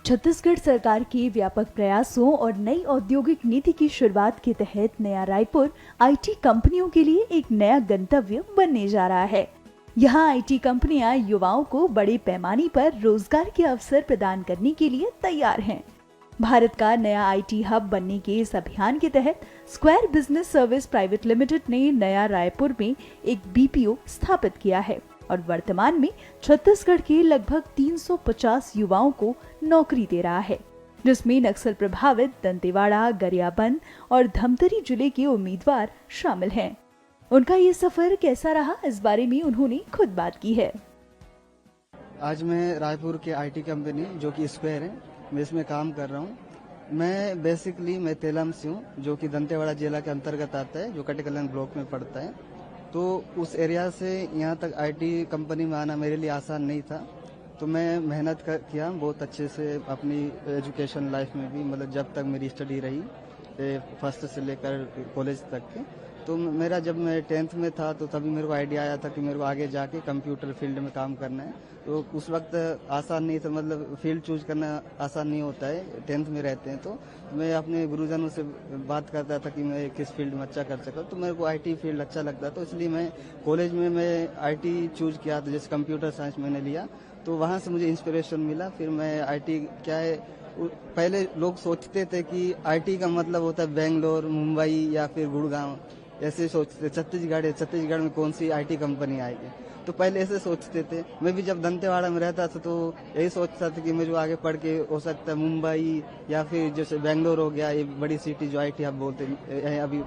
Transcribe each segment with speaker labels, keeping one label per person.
Speaker 1: छत्तीसगढ़ सरकार के व्यापक प्रयासों और नई औद्योगिक नीति की शुरुआत के तहत नया रायपुर आईटी कंपनियों के लिए एक नया गंतव्य बनने जा रहा है। यहाँ आईटी कंपनियां युवाओं को बड़े पैमाने पर रोजगार के अवसर प्रदान करने के लिए तैयार हैं। भारत का नया आईटी हब बनने के इस अभियान के तहत square business service private limited ने नया रायपुर में एक बीपीओ स्थापित किया है और वर्तमान में छत्तीसगढ़ के लगभग 350 युवाओं को नौकरी दे रहा है, जिसमें नक्सल प्रभावित दंतेवाड़ा, गरियाबंद और धमतरी जिले के उम्मीदवार शामिल हैं। उनका ये सफर कैसा रहा, इस बारे में उन्होंने खुद बात की है।
Speaker 2: आज मैं रायपुर के आईटी कंपनी जो कि स्क्वायर है, मैं इसमें काम कर रहा हूँ। मैं तेलम से हूँ, जो कि दंतेवाड़ा जिला के अंतर्गत आता है, जो कटेकल्याण ब्लॉक में पड़ता है। तो उस एरिया से यहाँ तक आईटी कंपनी में आना मेरे लिए आसान नहीं था। तो मैं मेहनत किया बहुत अच्छे से अपनी एजुकेशन लाइफ में भी, मतलब जब तक मेरी स्टडी रही फर्स्ट से लेकर कॉलेज तक के। तो मेरा जब मैं 10th में था तो तभी मेरे को आइडिया आया था कि मेरे को आगे जाके कंप्यूटर फील्ड में काम करना है। तो उस वक्त आसान नहीं था, मतलब फील्ड चूज करना आसान नहीं होता है 10th में रहते हैं। तो मैं अपने गुरुजनों से बात करता था कि मैं किस फील्ड में अच्छा कर सकता, तो मेरे को आईटी फील्ड अच्छा लगता, तो इसलिए मैं कॉलेज में मैं आईटी चूज किया। तो जैसे कंप्यूटर साइंस मैंने लिया, तो वहाँ से मुझे इंस्पिरेशन मिला। फिर मैं आईटी क्या है, पहले लोग सोचते थे कि आईटी का मतलब होता है बेंगलोर, मुंबई या फिर गुड़गांव, ऐसे सोचते। छत्तीसगढ़ में कौन सी आईटी कंपनी आएगी, तो पहले ऐसे सोचते थे। मैं भी जब दंतेवाड़ा में रहता था तो यही सोचता था कि मुझे आगे पढ़ के हो सकता है मुंबई या फिर जैसे बेंगलोर हो गया, ये बड़ी सिटी जो आईटी हब बोलते हैं अभी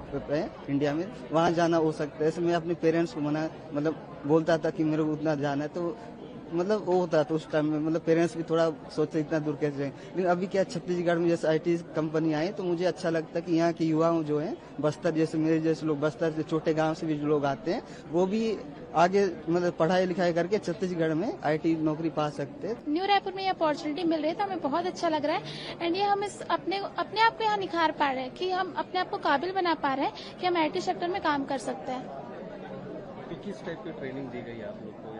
Speaker 2: इंडिया में, वहाँ जाना हो सकता है। ऐसे मैं अपने पेरेंट्स को बोलता था कि मेरे को उतना जाना है। तो मतलब वो होता था उस टाइम में, मतलब पेरेंट्स भी थोड़ा सोचते इतना दूर कैसे जाएंगे। लेकिन अभी क्या छत्तीसगढ़ में जैसे आईटी कंपनी आई, तो मुझे अच्छा लगता है कि यहाँ के युवा जो हैं बस्तर जैसे मेरे जैसे लोग, बस्तर से छोटे गांव से भी जो लोग आते हैं, वो भी आगे मतलब पढ़ाई लिखाई करके छत्तीसगढ़ में आईटी नौकरी पा सकते हैं।
Speaker 3: न्यू रायपुर में ये अपॉर्चुनिटी मिल रही है तो हमें बहुत अच्छा लग रहा है। एंड ये हम अपने आप को यहाँ निखार पा रहे हैं कि हम अपने आप को काबिल बना पा रहे हैं कि हम आईटी सेक्टर में काम कर सकते हैं।
Speaker 4: किस टाइप की ट्रेनिंग दी गई आप लोग को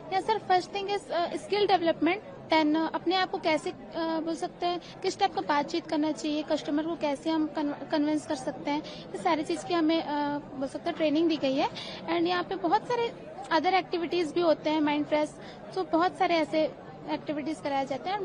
Speaker 3: या sir, first thing is skill development. Then अपने आप को कैसे बोल सकते हैं, किस टाइप का बातचीत करना चाहिए, कस्टमर को कैसे हम कन्विंस कर सकते हैं, ये सारी चीज की हमें बोल सकते हैं ट्रेनिंग दी गई है। एंड यहाँ पे बहुत सारे अदर एक्टिविटीज भी होते हैं, माइंड फ्रेश, तो बहुत सारे ऐसे एक्टिविटीज कराए जाते हैं।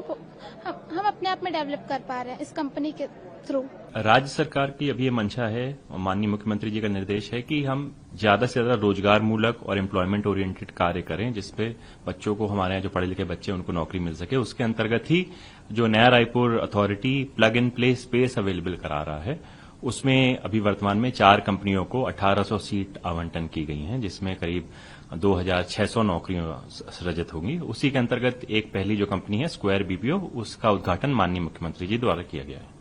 Speaker 3: हम अपने आप में डेवलप कर पा रहे हैं इस कंपनी के थ्रू।
Speaker 5: राज्य सरकार की अभी ये मंशा है, माननीय मुख्यमंत्री जी का निर्देश है कि हम ज्यादा से ज्यादा रोजगार मूलक और एम्प्लॉयमेंट ओरिएंटेड कार्य करें, जिसपे बच्चों को, हमारे यहाँ जो पढ़े लिखे बच्चे उनको नौकरी मिल सके। उसके अंतर्गत ही जो नया Raipur authority plug and play space available करा रहा है, उसमें अभी वर्तमान में 4 कंपनियों को 1800 सीट आवंटन की गई हैं, जिसमें करीब 2600 नौकरियां सृजित होंगी। उसी के अंतर्गत एक पहली जो कंपनी है स्क्वायर बीपीओ, उसका उद्घाटन माननीय मुख्यमंत्री जी द्वारा किया गया है।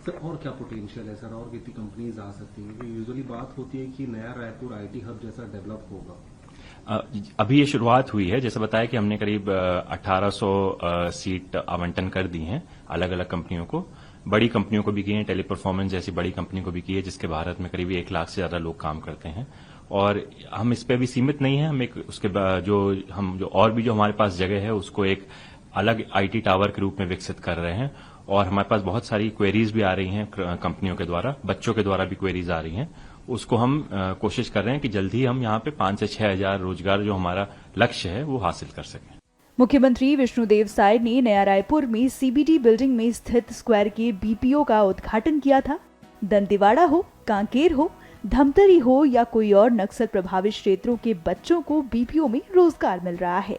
Speaker 4: सर, और क्या पोटेंशियल है सर, और कितनी कंपनीज आ सकती हैं? यूजुअली बात होती है कि नया रायपुर आईटी हब जैसा डेवलप होगा।
Speaker 5: अभी ये शुरुआत हुई है। जैसे बताया कि हमने करीब 1800 सीट आवंटन कर दी हैं अलग अलग कंपनियों को, बड़ी कंपनियों को भी की है, टेली परफॉर्मेंस जैसी बड़ी कंपनी को भी की है, जिसके भारत में करीब 1 लाख से ज्यादा लोग काम करते हैं। और हम इस पे भी सीमित नहीं है, हम एक उसके जो हमारे पास जगह है उसको एक अलग आईटी टावर के रूप में विकसित कर रहे हैं। और हमारे पास बहुत सारी क्वेरीज भी आ रही हैं कंपनियों के द्वारा, बच्चों के द्वारा भी क्वेरीज आ रही हैं। उसको हम कोशिश कर रहे हैं कि जल्द ही हम यहाँ पे 5 से 6 हजार रोजगार जो हमारा लक्ष्य है वो हासिल कर सकें।
Speaker 1: मुख्यमंत्री विष्णुदेव साय ने नया रायपुर में सीबीडी बिल्डिंग में स्थित स्क्वायर के बीपीओ का उद्घाटन किया था। दंतेवाड़ा हो, कांकेर हो, धमतरी हो या कोई और नक्सल प्रभावित क्षेत्रों के बच्चों को बीपीओ में रोजगार मिल रहा है।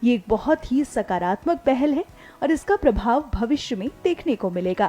Speaker 1: ये एक बहुत ही सकारात्मक पहल है और इसका प्रभाव भविष्य में देखने को मिलेगा।